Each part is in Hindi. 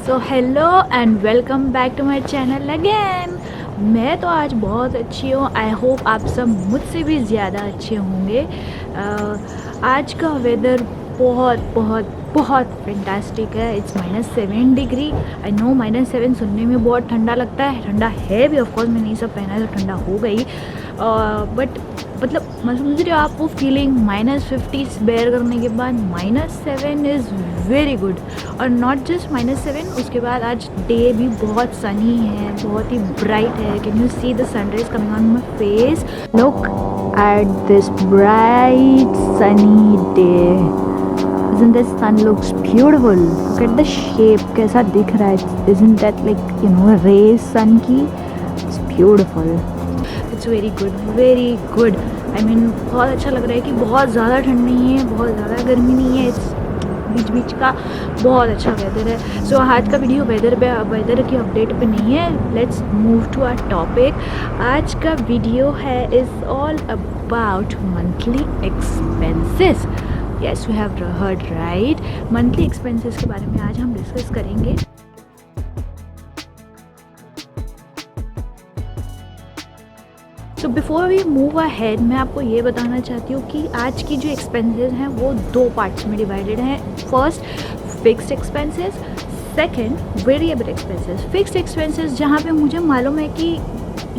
So hello and welcome back to my channel again. मैं तो आज बहुत अच्छी हूँ। आई होप आप सब मुझसे भी ज़्यादा अच्छे होंगे। आज का वेदर बहुत बहुत बहुत फैंटास्टिक है। It's -7 degree. आई नो -7 सुनने में बहुत ठंडा लगता है, ठंडा है भी ऑफकोर्स। मैंने ये सब पहना है तो ठंडा हो गई, बट मतलब मैं समझ रही हूँ आप वो फीलिंग -50 बेयर करने के बाद -7 इज़ वेरी गुड। और नॉट जस्ट -7, उसके बाद आज डे भी बहुत सनी है, बहुत ही ब्राइट है। Can you see the sunrise coming on my face? Look at this bright sunny day. Isn't the sun looks beautiful? Look at the shape, कैसा दिख रहा है। Isn't that like rays sun की? It's beautiful. It's very good, very good. I mean बहुत अच्छा लग रहा है कि बहुत ज़्यादा ठंड नहीं है, बहुत ज़्यादा गर्मी नहीं है। It's बीच बीच का बहुत अच्छा वेदर है। सो आज का वीडियो वेदर की अपडेट पे नहीं है। Let's move to our topic. आज का वीडियो है is all about monthly expenses. Yes, you have heard right, monthly expenses के बारे में आज हम डिस्कस करेंगे। So before we move ahead, मैं आपको ये बताना चाहती हूँ कि आज की जो एक्सपेंसेस हैं वो दो पार्ट्स में डिवाइडेड हैं। First fixed expenses, second variable expenses. Fixed expenses जहाँ पे मुझे मालूम है कि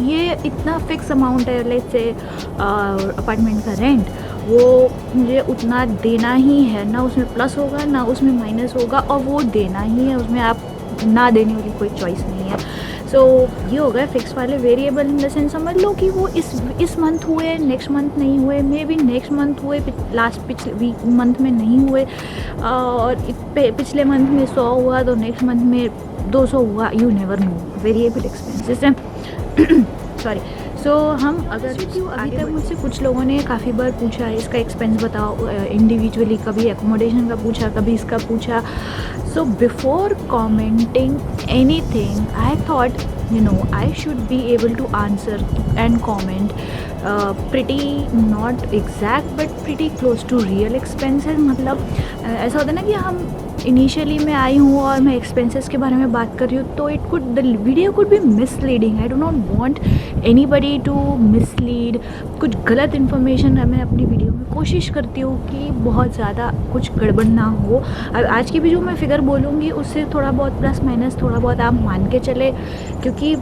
ये इतना फिक्स अमाउंट है, लेट्स से अपार्टमेंट का रेंट, वो मुझे उतना देना ही है, ना उसमें प्लस होगा ना उसमें माइनस होगा, और वो देना ही है, उसमें आप ना देने वाली कोई चॉइस नहीं है। सो ये हो गया फिक्स वाले। वेरिएबल इन द सेंस समझ लो कि वो इस मंथ हुए, नेक्स्ट मंथ नहीं हुए, मे बी नेक्स्ट मंथ हुए, पिछले मंथ में नहीं हुए, और पिछले मंथ में 100 हुआ तो नेक्स्ट मंथ में 200 हुआ, you never know. Variable expenses हैं सॉरी। सो हम अगर अभी तक मुझसे कुछ लोगों ने काफ़ी बार पूछा इसका एक्सपेंस बताओ इंडिविजुअली, कभी एकोमोडेशन का पूछा, कभी इसका पूछा। So before commenting anything I thought I should be able to answer and comment pretty not exact but pretty close to real expenses। मतलब ऐसा होता है ना कि हम इनिशियली मैं आई हूँ और मैं एक्सपेंसेस के बारे में बात कर रही हूँ, तो the video could be misleading. I do not want anybody to mislead. कुछ गलत इन्फॉर्मेशन मैं अपनी वीडियो में कोशिश करती हूँ कि बहुत ज़्यादा कुछ गड़बड़ ना हो। अब आज की भी जो मैं फिगर बोलूँगी उससे थोड़ा बहुत प्लस माइनस थोड़ा बहुत आप मान के चले, क्योंकि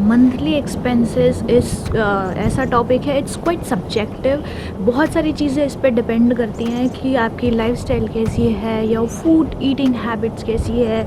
मंथली एक्सपेंसेस इस ऐसा टॉपिक है, इट्स क्वाइट सब्जेक्टिव। बहुत सारी चीज़ें इस पर डिपेंड करती हैं कि आपकी लाइफस्टाइल कैसी है, या फूड ईटिंग हैबिट्स कैसी है,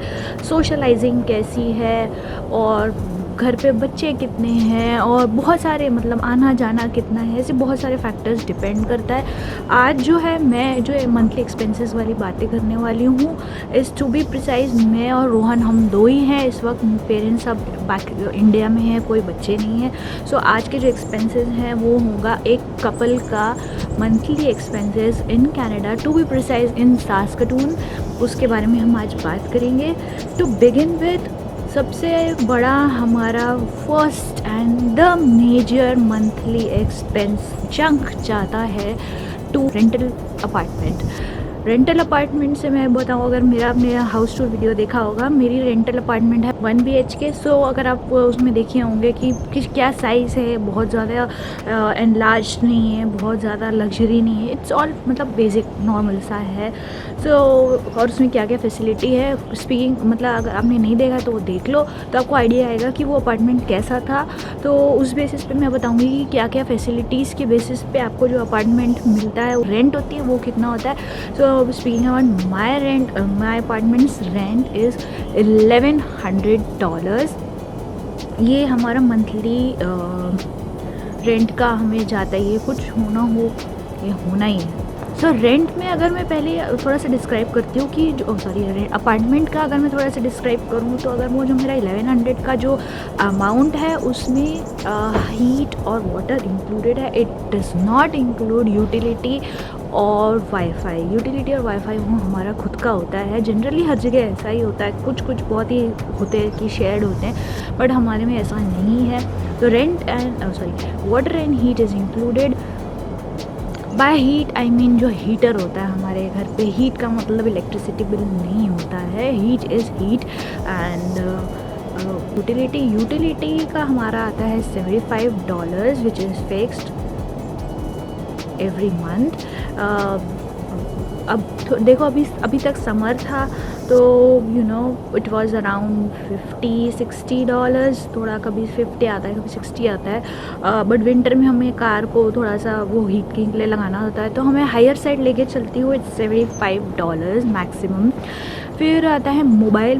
सोशलाइजिंग कैसी है, और घर पे बच्चे कितने हैं, और बहुत सारे मतलब आना जाना कितना है, ऐसे बहुत सारे फैक्टर्स डिपेंड करता है। आज जो है मैं जो मंथली एक्सपेंसेस वाली बातें करने वाली हूँ, इज़ टू बी प्रिसाइज मैं और रोहन हम दो ही हैं इस वक्त। पेरेंट्स सब बाकी इंडिया में हैं, कोई बच्चे नहीं हैं। सो आज के जो एक्सपेंसेस हैं वो होगा एक कपल का monthly expenses in Canada, to be precise in Saskatoon. उसके बारे में हम आज बात करेंगे। टू बिगिन विद, सबसे बड़ा हमारा first and the major monthly expense chunk जाता है to rental apartment. Rental apartment से मैं बताऊँ, अगर मेरा हाउस टूर वीडियो देखा होगा, मेरी रेंटल अपार्टमेंट है 1 BHK। सो अगर आप उसमें देखे होंगे कि क्या साइज़ है, बहुत ज़्यादा एनलार्ज नहीं है, बहुत ज़्यादा लग्जरी नहीं है, इट्स ऑल मतलब बेसिक नॉर्मल सा है। सो और उसमें क्या क्या फैसिलिटी है, स्पीकिंग मतलब अगर आपने नहीं देखा तो वो देख लो, तो आपको आइडिया आएगा कि वो अपार्टमेंट कैसा था। तो उस बेसिस पे मैं बताऊंगी कि क्या क्या फैसिलिटीज़ के बेसिस पे आपको जो अपार्टमेंट मिलता है, रेंट होती है, वो कितना होता है। सो speaking about my rent, my apartments rent is $1100। ये हमारा मंथली रेंट का हमें जाता है। ये कुछ होना हो, ये होना ही है। सो रेंट में अगर मैं पहले थोड़ा सा डिस्क्राइब करती हूँ कि जो अपार्टमेंट का अगर मैं थोड़ा सा डिस्क्राइब करूँ, तो अगर वो जो मेरा 1100 का जो अमाउंट है उसमें हीट और वाटर इंक्लूडेड है। It does not include utility और वाईफाई। यूटिलिटी और वाईफाई वो हमारा खुद का होता है। जनरली हर जगह ऐसा ही होता है, कुछ बहुत ही होते हैं कि शेयर्ड होते हैं, बट हमारे में ऐसा नहीं है। तो rent and water and heat is included. By heat I mean जो हीटर होता है हमारे घर पे, हीट का मतलब इलेक्ट्रिसिटी बिल नहीं होता है, heat is heat. And utility का हमारा आता है $75 which is fixed every month. अब देखो अभी तक समर था तो इट वाज अराउंड $50-60, थोड़ा कभी 50 आता है कभी 60 आता है। बट विंटर में हमें कार को थोड़ा सा वो हीट के लिए लगाना होता है तो हमें हायर साइड लेके चलती हूँ, इट्स $75 मैक्सिमम। फिर आता है मोबाइल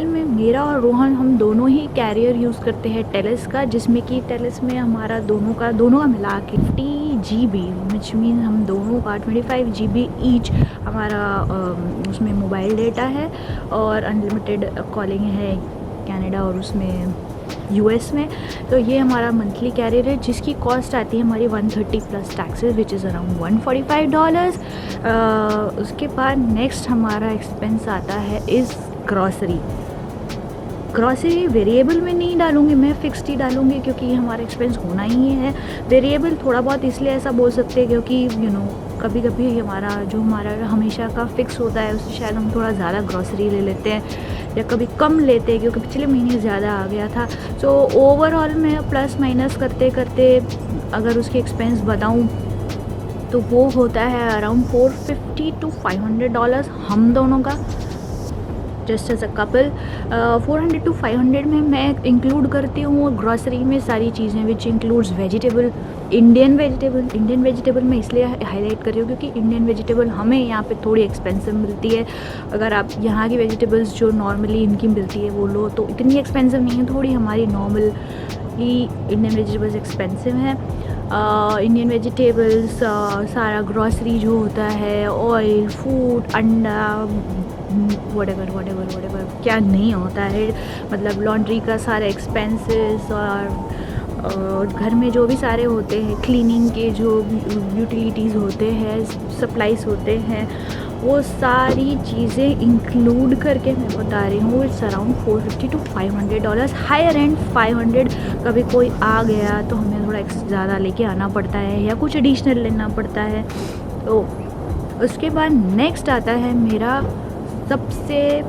में मेरा और रोहन हम दोनों ही कैरियर यूज़ करते हैं टेलिस का, जिसमें कि टेलिस में हमारा दोनों का मिला के 50 GB विच मीन हम दोनों का 25 GB ईच हमारा उसमें मोबाइल डेटा है और अनलिमिटेड कॉलिंग है कनाडा और उसमें US में। तो ये हमारा मंथली कैरियर है जिसकी कॉस्ट आती है हमारी 130 plus taxes which is around $145। उसके बाद नेक्स्ट हमारा एक्सपेंस आता है इज़ ग्रॉसरी वेरिएबल में नहीं डालूँगी मैं, फिक्स्ड ही डालूँगी क्योंकि हमारा एक्सपेंस होना ही है। वेरिएबल थोड़ा बहुत इसलिए ऐसा बोल सकते हैं क्योंकि कभी कभी हमारा हमेशा का फिक्स होता है उससे शायद हम थोड़ा ज़्यादा ग्रॉसरी ले लेते हैं या कभी कम लेते हैं क्योंकि पिछले महीने ज़्यादा आ गया था। सो ओवरऑल में प्लस माइनस करते करते अगर उसके एक्सपेंस बताऊँ तो वो होता है अराउंड $450 to $500 हम दोनों का, just as a couple. 400 to 500 में मैं इंक्लूड करती हूँ ग्रॉसरी में सारी चीज़ें which includes vegetable, Indian vegetable मैं इसलिए हाईलाइट कर रही हूँ क्योंकि इंडियन वेजिटेबल हमें यहाँ पे थोड़ी एक्सपेंसिव मिलती है। अगर आप यहाँ की वेजिटेबल्स जो नॉर्मली इनकी मिलती है वो लो तो इतनी एक्सपेंसिव नहीं है, थोड़ी हमारी नॉर्मली इंडियन वेजिटेबल्स एक्सपेंसिव हैं। इंडियन वेजिटेबल्स सारा ग्रॉसरी जो होता है, ऑयल, फूड, अंडा, वटेवर क्या नहीं होता है, मतलब लॉन्ड्री का सारे एक्सपेंसेस और घर में जो भी सारे होते हैं क्लीनिंग के जो यूटिलिटीज़ होते हैं, सप्लाईज होते हैं, वो सारी चीज़ें इंक्लूड करके मैं बता रही हूँ it's around $450 to $500, higher end 500। कभी कोई आ गया तो हमें थोड़ा ज़्यादा लेके आना पड़ता है या कुछ एडिशनल लेना पड़ता है। तो उसके बाद नेक्स्ट आता है मेरा सबसे,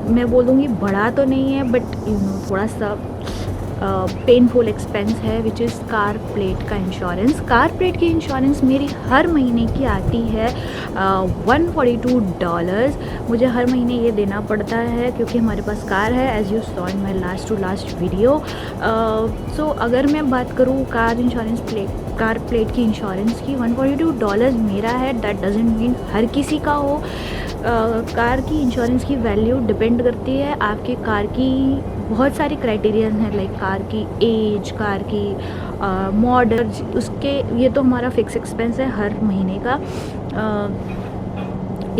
मैं बोलूँगी बड़ा तो नहीं है बट थोड़ा सा पेनफुल एक्सपेंस है विच इज़ कार प्लेट का इंश्योरेंस। कार प्लेट की इंश्योरेंस मेरी हर महीने की आती है $142। मुझे हर महीने ये देना पड़ता है क्योंकि हमारे पास कार है, as you saw in my last video. So अगर मैं बात करूँ कार प्लेट की इंश्योरेंस की, $142 मेरा है, दैट डजेंट मीन हर किसी का हो। कार की इंश्योरेंस की वैल्यू डिपेंड करती है आपके कार की, बहुत सारी क्राइटेरियन है लाइक कार की एज, कार की मॉडल, उसके ये तो हमारा फिक्स एक्सपेंस है हर महीने का।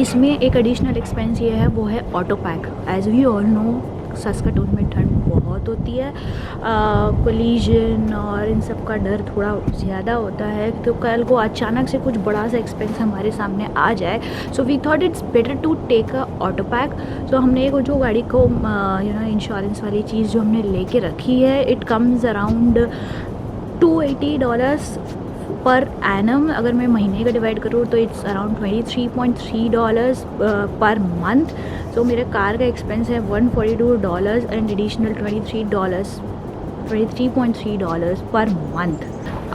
इसमें एक एडिशनल एक्सपेंस ये है, वो है Autopac. As we all know Saskatoon में ठंड बहुत होती है, कोलिजन और इन सब का डर थोड़ा ज़्यादा होता है तो कल को अचानक से कुछ बड़ा सा एक्सपेंस हमारे सामने आ जाए। So we thought it's better to take a Autopac. So हमने एक जो गाड़ी को इंश्योरेंस वाली चीज़ जो हमने लेके रखी है, it comes around $280 per annum. अगर मैं महीने का डिवाइड करूँ तो इट्स अराउंड $23.3 पर मंथ। तो मेरे कार का एक्सपेंस है $142 एंड एडिशनल $23.3 पर मंथ।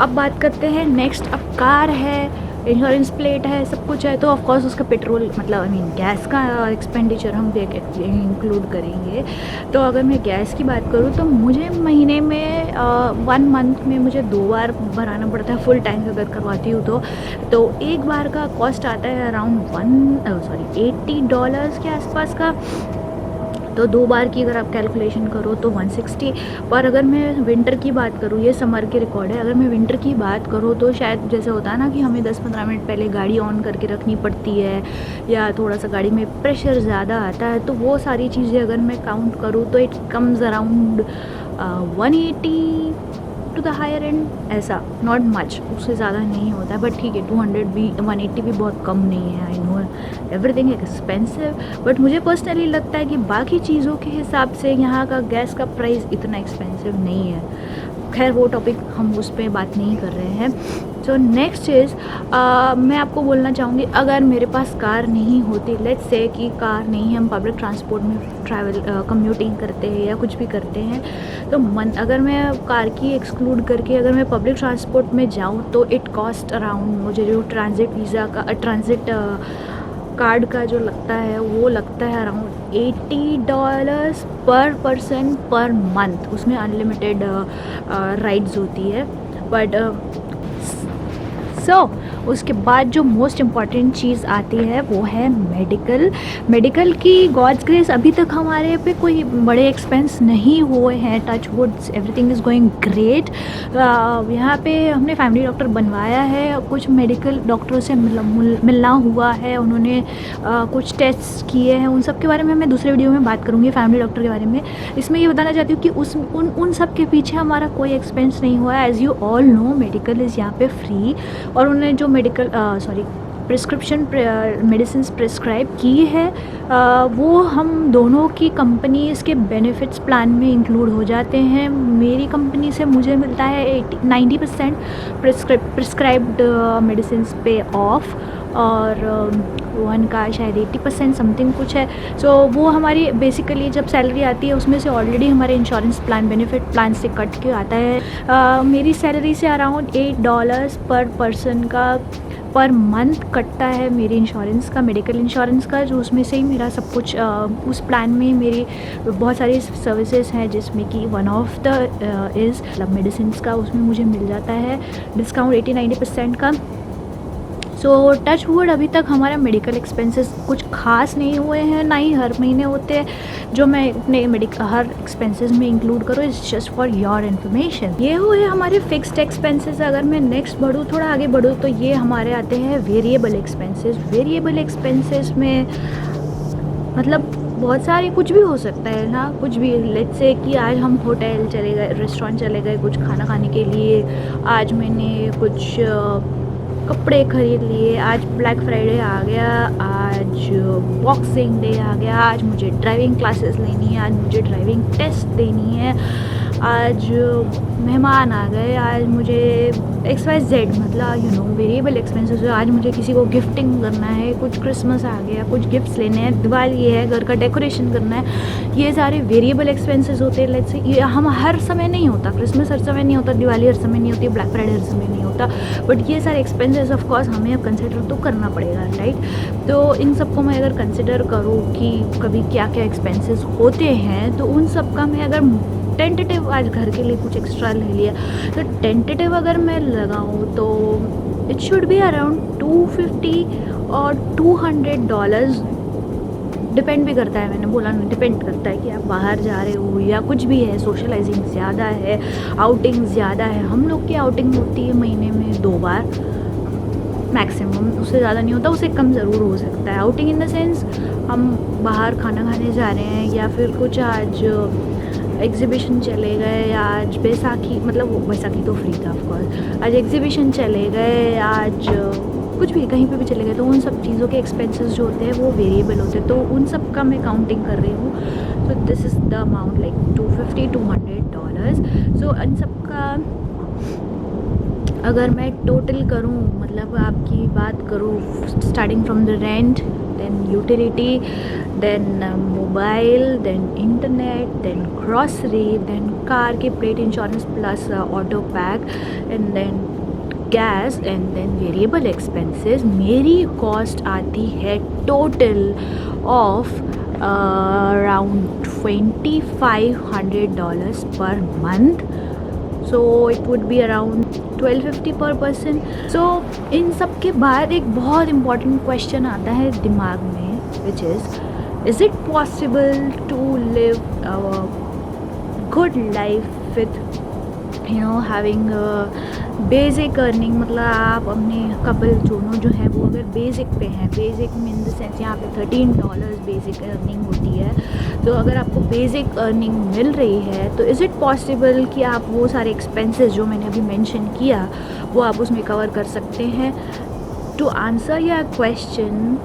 अब बात करते हैं नेक्स्ट, अब कार है, इंश्योरेंस प्लेट है, सब कुछ है, तो ऑफकोर्स उसका पेट्रोल मतलब गैस का एक्सपेंडिचर हम इंक्लूड करेंगे। तो अगर मैं गैस की बात करूँ तो मुझे महीने में 1 मंथ में मुझे 2 बार भराना पड़ता है फुल टैंक अगर करवाती हूँ तो एक बार का कॉस्ट आता है अराउंड $80 के आसपास का। तो 2 बार की अगर आप कैलकुलेशन करो तो 160। पर अगर मैं विंटर की बात करूँ, ये समर के रिकॉर्ड है, अगर मैं विंटर की बात करूँ तो शायद जैसे होता है ना कि हमें 10-15 मिनट पहले गाड़ी ऑन करके रखनी पड़ती है या थोड़ा सा गाड़ी में प्रेशर ज़्यादा आता है, तो वो सारी चीज़ें अगर मैं काउंट करूँ तो it comes around 180 to the higher end, ऐसा नॉट मच, उससे ज़्यादा नहीं होता है। बट ठीक है, 200 भी 180 भी बहुत कम नहीं है। I know everything expensive, but मुझे पर्सनली लगता है कि बाकी चीज़ों के हिसाब से यहाँ का गैस का प्राइस इतना एक्सपेंसिव नहीं है। खैर वो टॉपिक हम उस पर बात नहीं कर रहे हैं। सो नेक्स्ट इज़ मैं आपको बोलना चाहूँगी, अगर मेरे पास कार नहीं होती, लेट्स से कि कार नहीं है, हम पब्लिक ट्रांसपोर्ट में ट्रैवल कम्यूटिंग करते हैं या कुछ भी करते हैं, तो अगर मैं कार की एक्सक्लूड करके अगर मैं पब्लिक ट्रांसपोर्ट में जाऊँ तो इट कॉस्ट अराउंड, मुझे जो ट्रांजिट वीज़ा का ट्रांजिट कार्ड का जो लगता है वो लगता है अराउंड $80 पर पर्सन पर मंथ। उसमें अनलिमिटेड राइड्स होती है। बट उसके बाद जो मोस्ट इम्पॉर्टेंट चीज़ आती है वो है मेडिकल की गॉड्स ग्रेस अभी तक हमारे पे कोई बड़े एक्सपेंस नहीं हुए हैं। Touch woods, everything is going great. यहाँ पे हमने फैमिली डॉक्टर बनवाया है, कुछ मेडिकल डॉक्टरों से मिलना हुआ है, उन्होंने कुछ टेस्ट किए हैं, उन सब के बारे में मैं दूसरे वीडियो में बात करूँगी, फैमिली डॉक्टर के बारे में। इसमें ये बताना चाहती हूँ कि उन सब के पीछे हमारा कोई एक्सपेंस नहीं हुआ है। As you all know, medical is यहाँ पे फ्री, और उन्होंने जो प्रिस्क्रिप्शन मेडिसिन प्रिस्क्राइब की है वो हम दोनों की कंपनीज़ के बेनिफिट्स प्लान में इंक्लूड हो जाते हैं। मेरी कंपनी से मुझे मिलता है 90% प्रिस्क्राइब्ड मेडिसिन पे ऑफ, और वन का शायद 80% समथिंग कुछ है। सो वो हमारी बेसिकली जब सैलरी आती है उसमें से ऑलरेडी हमारे इंश्योरेंस प्लान, बेनिफिट प्लान से कट के आता है। मेरी सैलरी से अराउंड $8 पर पर्सन का पर मंथ कटता है मेरी इंश्योरेंस का, मेडिकल इंश्योरेंस का, जो उसमें से ही मेरा सब कुछ उस प्लान में मेरी बहुत सारी सर्विसेज हैं, जिसमें कि वन ऑफ द इज़ मतलब मेडिसिन का, उसमें मुझे मिल जाता है डिस्काउंट 80-90% का। सो टच वुड अभी तक हमारा मेडिकल एक्सपेंसेस कुछ खास नहीं हुए हैं, ना ही हर महीने होते हैं जो मैं अपने हर एक्सपेंसेस में इंक्लूड करूँ। It's just for your information. ये हुए हमारे फिक्स्ड एक्सपेंसेस। अगर मैं नेक्स्ट बढ़ूँ, थोड़ा आगे बढ़ूँ, तो ये हमारे आते हैं वेरिएबल एक्सपेंसेस। वेरिएबल एक्सपेंसेस में मतलब बहुत सारे कुछ भी हो सकता है ना, कुछ भी। लेट्स से कि आज हम होटल चले गए, रेस्टोरेंट चले गए कुछ खाना खाने के लिए, आज मैंने कुछ कपड़े खरीद लिए, आज ब्लैक फ्राइडे आ गया, आज बॉक्सिंग डे आ गया, आज मुझे ड्राइविंग क्लासेस लेनी है, आज मुझे ड्राइविंग टेस्ट देनी है, आज मेहमान आ गए, आज मुझे XYZ, मतलब वेरिएबल एक्सपेंसेस। आज मुझे किसी को गिफ्टिंग करना है, कुछ क्रिसमस आ गया, कुछ गिफ्ट्स लेने हैं, दिवाली है, घर का डेकोरेशन करना है, ये सारे वेरिएबल एक्सपेंसेस होते हैं। लेट्स से ये हम हर समय नहीं होता, क्रिसमस हर समय नहीं होता, दिवाली हर समय नहीं होती, ब्लैक फ्राइडे हर समय नहीं होता, बट ये सारे एक्सपेंसेस ऑफ कोर्स हमें अब कंसिडर तो करना पड़ेगा, राइट। तो इन सबको मैं अगर कंसिडर करूँ कि कभी क्या क्या एक्सपेंसेस होते हैं, तो उन सब का मैं अगर टेंटेटिव आज घर के लिए कुछ एक्स्ट्रा ले लिया, तो टेंटेटिव अगर मैं लगाऊँ तो इट शुड बी अराउंड $250 और $200। डिपेंड भी करता है, मैंने बोला ना, डिपेंड करता है कि आप बाहर जा रहे हो या कुछ भी है, सोशलाइजिंग ज़्यादा है, आउटिंग ज़्यादा है। हम लोग की आउटिंग होती है महीने में 2 बार मैक्सिमम, उससे ज़्यादा नहीं होता, उससे कम ज़रूर हो सकता है। आउटिंग इन द सेंस हम बाहर खाना खाने जा रहे हैं, या फिर कुछ आज एग्ज़िबिशन चले गए, आज बैसाखी, मतलब बैसाखी तो फ्री था ऑफकोर्स, आज एग्ज़िबिशन चले गए, आज कुछ भी कहीं पे भी चले गए, तो उन सब चीज़ों के एक्सपेंसेस जो होते हैं वो वेरिएबल होते हैं, तो उन सब का मैं काउंटिंग कर रही हूँ। So this is the amount like $250-200। सो इन सब का अगर मैं टोटल करूँ, मतलब आपकी बात करूँ, starting from the rent, then utility, then mobile, then internet, then grocery, then car के plate insurance plus Autopac, and then gas, and then variable expenses, मेरी कॉस्ट आती है total of around $2,500 per month. So it would be around $1,250 per person. सो इन सब के बाद एक बहुत इम्पॉर्टेंट क्वेश्चन आता है दिमाग में, which is it possible to live a good life with having basic earning, मतलब आप अपने कपल दोनों जो है वो अगर बेसिक पे हैं, बेसिक इन द सेंस यहाँ पे $13 बेसिक अर्निंग होती है, तो अगर आपको बेसिक अर्निंग मिल रही है तो इज़ इट पॉसिबल कि आप वो सारे एक्सपेंसेस जो मैंने अभी मेंशन किया वो आप उसमें कवर कर सकते हैं? To answer your question,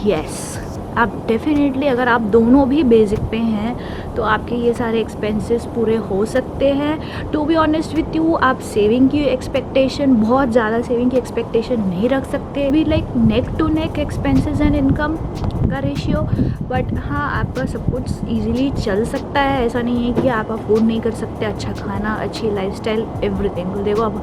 yes, आप डेफिनेटली अगर आप दोनों भी बेसिक पे हैं तो आपके ये सारे एक्सपेंसेस पूरे हो सकते हैं। To be honest with you, आप सेविंग की एक्सपेक्टेशन, बहुत ज़्यादा सेविंग की एक्सपेक्टेशन नहीं रख सकते। भी like neck to neck expenses and income का रेशियो, बट हाँ आपका सब कुछ ईजिली चल सकता है। ऐसा नहीं है कि आप अफोर्ड नहीं कर सकते अच्छा खाना, अच्छी लाइफस्टाइल, एवरीथिंग। देखो अब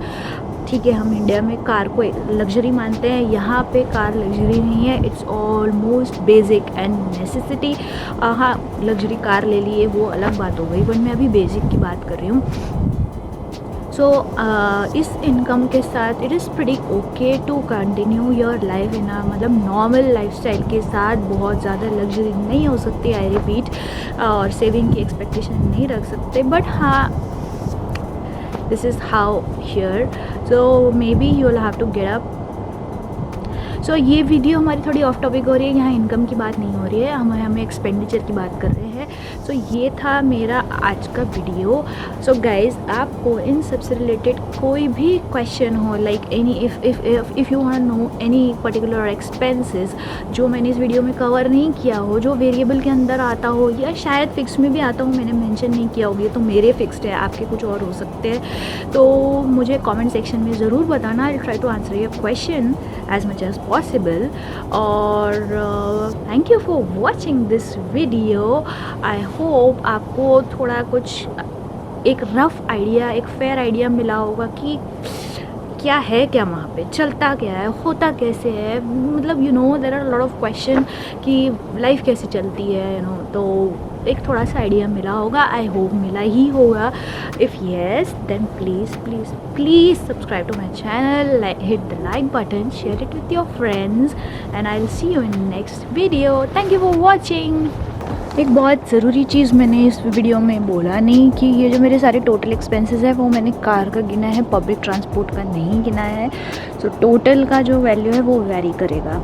ठीक है, हम इंडिया में कार को लग्जरी मानते हैं, यहाँ पे कार लग्जरी नहीं है, it's almost basic and necessity. हाँ लग्जरी कार ले लिए वो अलग बात हो गई, बट मैं अभी बेसिक की बात कर रही हूँ। सो इस इनकम के साथ it is pretty okay to continue your life in मतलब नॉर्मल लाइफस्टाइल के साथ। बहुत ज़्यादा लग्जरी नहीं हो सकती, आई रिपीट, और सेविंग की एक्सपेक्टेशन नहीं रख सकते, बट हाँ this is how here, so maybe you will have to get up। सो ये वीडियो हमारी थोड़ी ऑफ टॉपिक हो रही है, यहाँ इनकम की बात नहीं हो रही है, हमें एक्सपेंडिचर की बात कर रहे हैं। सो ये था मेरा आज का वीडियो। सो गाइज, आपको इन सब से रिलेटेड कोई भी क्वेश्चन हो, like any if you want know any particular expenses जो मैंने इस वीडियो में कवर नहीं किया हो, जो वेरिएबल के अंदर आता हो या शायद फिक्स में भी आता हो, मैंने मेंशन नहीं किया होगी, तो मेरे फिक्स्ड है, आपके कुछ और हो सकते हैं, तो मुझे कमेंट सेक्शन में ज़रूर बताना। I try to answer your question as much as possible। और thank you for watching this video. I hope आपको थोड़ा कुछ एक रफ़ आइडिया, एक फेयर आइडिया मिला होगा कि क्या है, क्या वहाँ पे चलता क्या है, होता कैसे है, मतलब you know there are lot of question कि लाइफ कैसे चलती है, यू नो, तो एक थोड़ा सा आइडिया मिला होगा। आई होप मिला ही होगा। If yes then please subscribe to my channel, hit the like button, share it with your friends, and I will see you in next video. Thank you for watching. एक बहुत ज़रूरी चीज़ मैंने इस वीडियो में बोला नहीं कि ये जो मेरे सारे टोटल एक्सपेंसेस है वो मैंने कार का गिना है, पब्लिक ट्रांसपोर्ट का नहीं गिना है। सो टोटल का जो वैल्यू है वो वेरी करेगा।